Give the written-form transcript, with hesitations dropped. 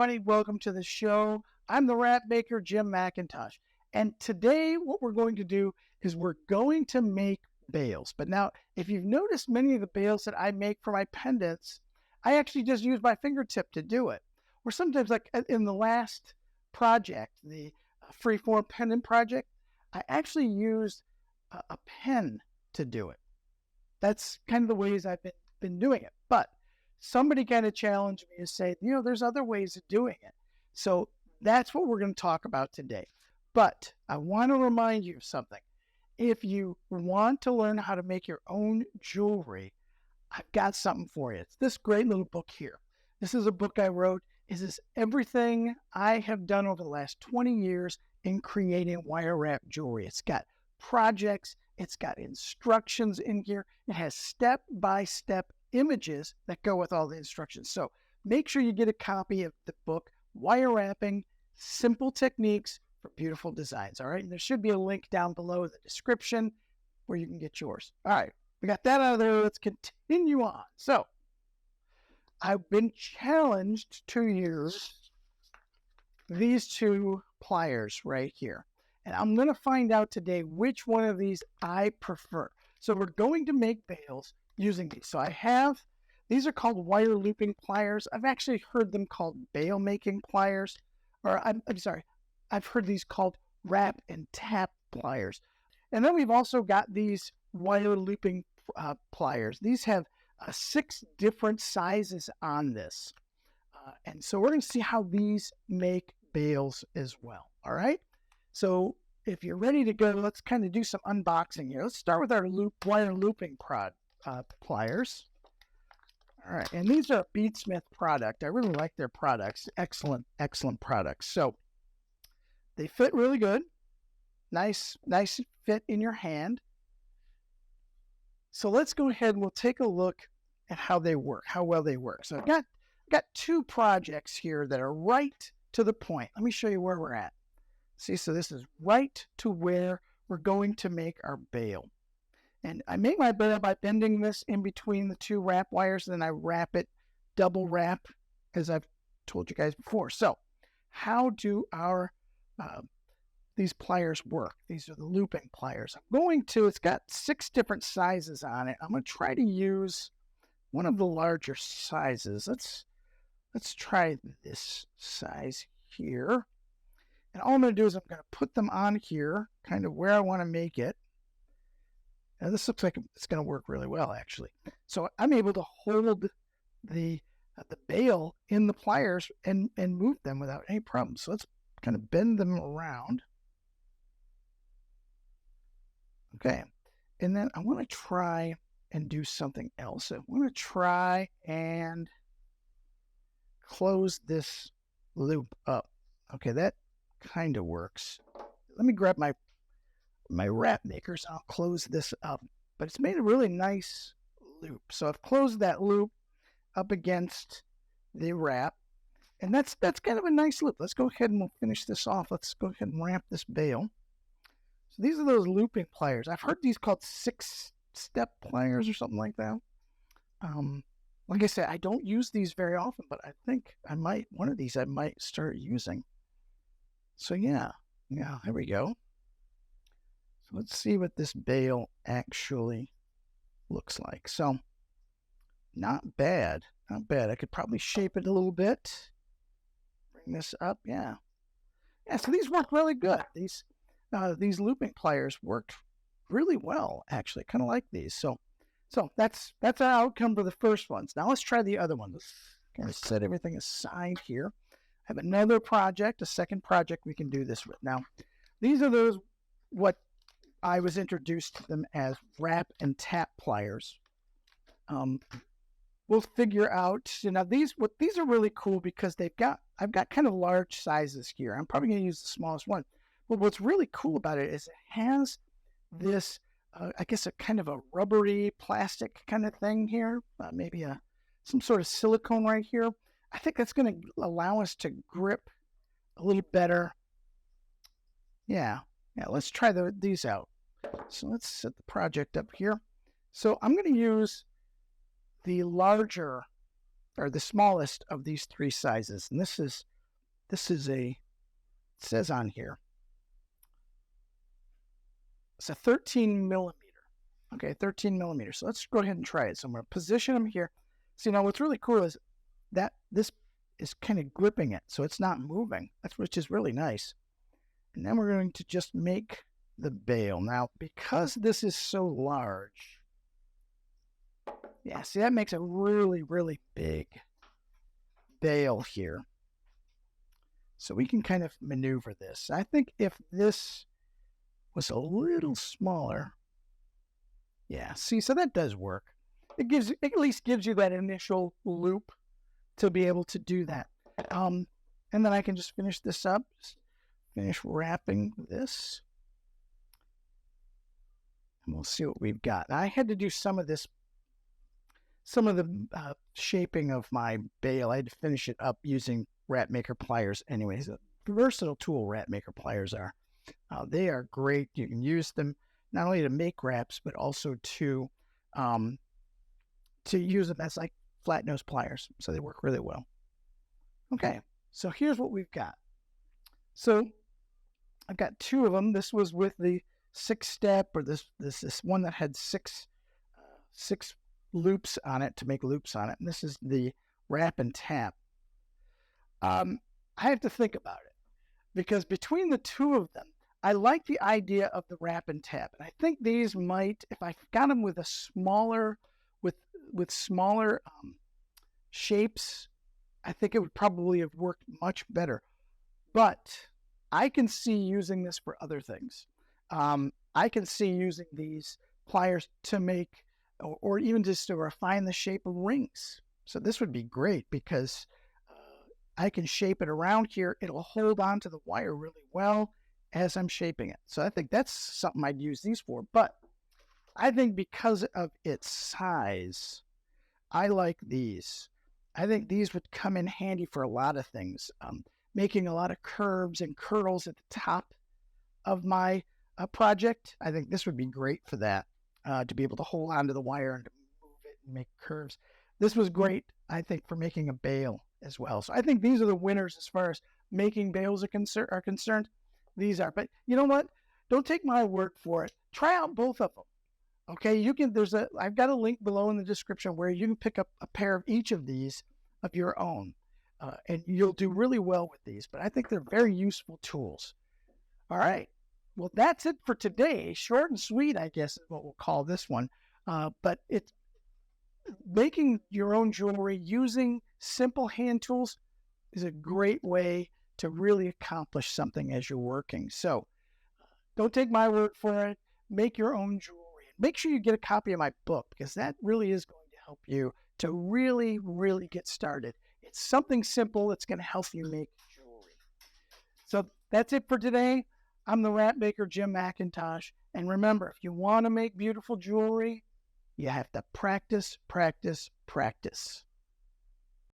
everybody. Welcome to the show. I'm the WrapMaker, Jim McIntosh. And today what we're going to do is we're going to make bails. But now, if you've noticed many of the bails that I make for my pendants, I actually just use my fingertip to do it. Or sometimes, like in the last project, the freeform pendant project, I actually used a pen to do it. That's kind of the ways I've been doing it. But somebody kind of challenged me to say, there's other ways of doing it. So that's what we're going to talk about today. But I want to remind you of something. If you want to learn how to make your own jewelry, I've got something for you. It's this great little book here. This is a book I wrote. This is everything I have done over the last 20 years in creating wire wrap jewelry. It's got projects. It's got instructions in here. It has step-by-step images that go with all the instructions. So make sure you get a copy of the book, Wire Wrapping, Simple Techniques for Beautiful Designs. All right. And there should be a link down below in the description where you can get yours. All right. We got that out of there. Let's continue on. So I've been challenged to use these two pliers right here. And I'm going to find out today which one of these I prefer. So we're going to make bails using these. So these are called wire looping pliers. I've actually heard them called bail making pliers. Or I'm sorry, I've heard these called Wrap-N-Tap Pliers. And then we've also got these wire looping pliers. These have 6 different sizes on this. And so we're going to see how these make bails as well. All right. So if you're ready to go, let's kind of do some unboxing here. Let's start with our wire looping pliers. All right. And these are a Beadsmith product. I really like their products. Excellent, excellent products. So they fit really good. Nice fit in your hand. So let's go ahead and we'll take a look at how they work, how well they work. So I've got 2 projects here that are right to the point. Let me show you where we're at. See, so this is right to where we're going to make our bail. And I make my bail by bending this in between the 2 wrap wires, and then I wrap it, double wrap, as I've told you guys before. So how do these pliers work? These are the looping pliers. It's got 6 different sizes on it. I'm going to try to use one of the larger sizes. Let's try this size here. And all I'm going to do is I'm going to put them on here, kind of where I want to make it. Now this looks like it's going to work really well, actually. So I'm able to hold the bail in the pliers and move them without any problem. So let's kind of bend them around. Okay. And then I want to try and do something else. I want to try and close this loop up. Okay, that kind of works. Let me grab my WrapMaker, so I'll close this up. But it's made a really nice loop. So I've closed that loop up against the wrap. And that's kind of a nice loop. Let's go ahead and we'll finish this off. Let's go ahead and wrap this bail. So these are those looping pliers. I've heard these called 6-step pliers or something like that. Like I said, I don't use these very often, but I think one of these I might start using. So yeah, there we go. So let's see what this bail actually looks like. So not bad, not bad. I could probably shape it a little bit. Bring this up, yeah. So these work really good. These looping pliers worked really well, actually. Kind of like these. So that's our outcome for the first ones. Now let's try the other one. Let's kind of set everything aside here. I have another project, a second project we can do this with. Now, these are what I was introduced to them as Wrap-N-Tap Pliers. We'll figure out, these are really cool because I've got kind of large sizes here. I'm probably going to use the smallest one. But what's really cool about it is it has this, I guess, a kind of a rubbery plastic kind of thing here. Maybe some sort of silicone right here. I think that's going to allow us to grip a little better. Yeah, let's try these out. So let's set the project up here. So I'm going to use the larger or the smallest of these 3 sizes. And this is this is it says on here, it's a 13 millimeter. Okay, 13 millimeters. So let's go ahead and try it. So I'm going to position them here. See, now what's really cool is that this is kind of gripping it, so it's not moving. Which is really nice. And then we're going to just make the bail. Now, because this is so large, yeah, see, that makes a really, really big bail here. So we can kind of maneuver this. I think if this was a little smaller, yeah, see, so that does work. It at least gives you that initial loop to be able to do that. And then I can just finish this up, finish wrapping this. And we'll see what we've got. I had to do some of the shaping of my bail. I had to finish it up using WrapMaker pliers. Anyways, a versatile tool WrapMaker pliers are. They are great. You can use them not only to make wraps, but also to use them as like flat nose pliers. So they work really well. Okay, so here's what we've got. So I've got two of them. This was with the 6-step, or this one that had six loops on it to make loops on it. And this is the Wrap-N-Tap. I have to think about it, because between the two of them, I like the idea of the Wrap-N-Tap. And I think these might, if I got them with a smaller, with smaller shapes, I think it would probably have worked much better. But I can see using this for other things. I can see using these pliers to make, or even just to refine the shape of rings. So this would be great, because I can shape it around here. It'll hold on to the wire really well as I'm shaping it. So I think that's something I'd use these for. But I think because of its size, I like these. I think these would come in handy for a lot of things. Making a lot of curves and curls at the top of my project. I think this would be great for that, to be able to hold onto the wire and to move it and make curves. This was great, I think, for making a bail as well. So I think these are the winners as far as making bails are concerned. These are. But you know what? Don't take my word for it. Try out both of them. Okay, you can. I've got a link below in the description where you can pick up a pair of each of these of your own, and you'll do really well with these. But I think they're very useful tools. All right. Well, that's it for today. Short and sweet, I guess, is what we'll call this one. But it's making your own jewelry using simple hand tools is a great way to really accomplish something as you're working. So don't take my word for it. Make your own jewelry. Make sure you get a copy of my book, because that really is going to help you to really, really get started. It's something simple that's going to help you make jewelry. So that's it for today. I'm the WrapMaker, Jim McIntosh. And remember, if you want to make beautiful jewelry, you have to practice, practice, practice.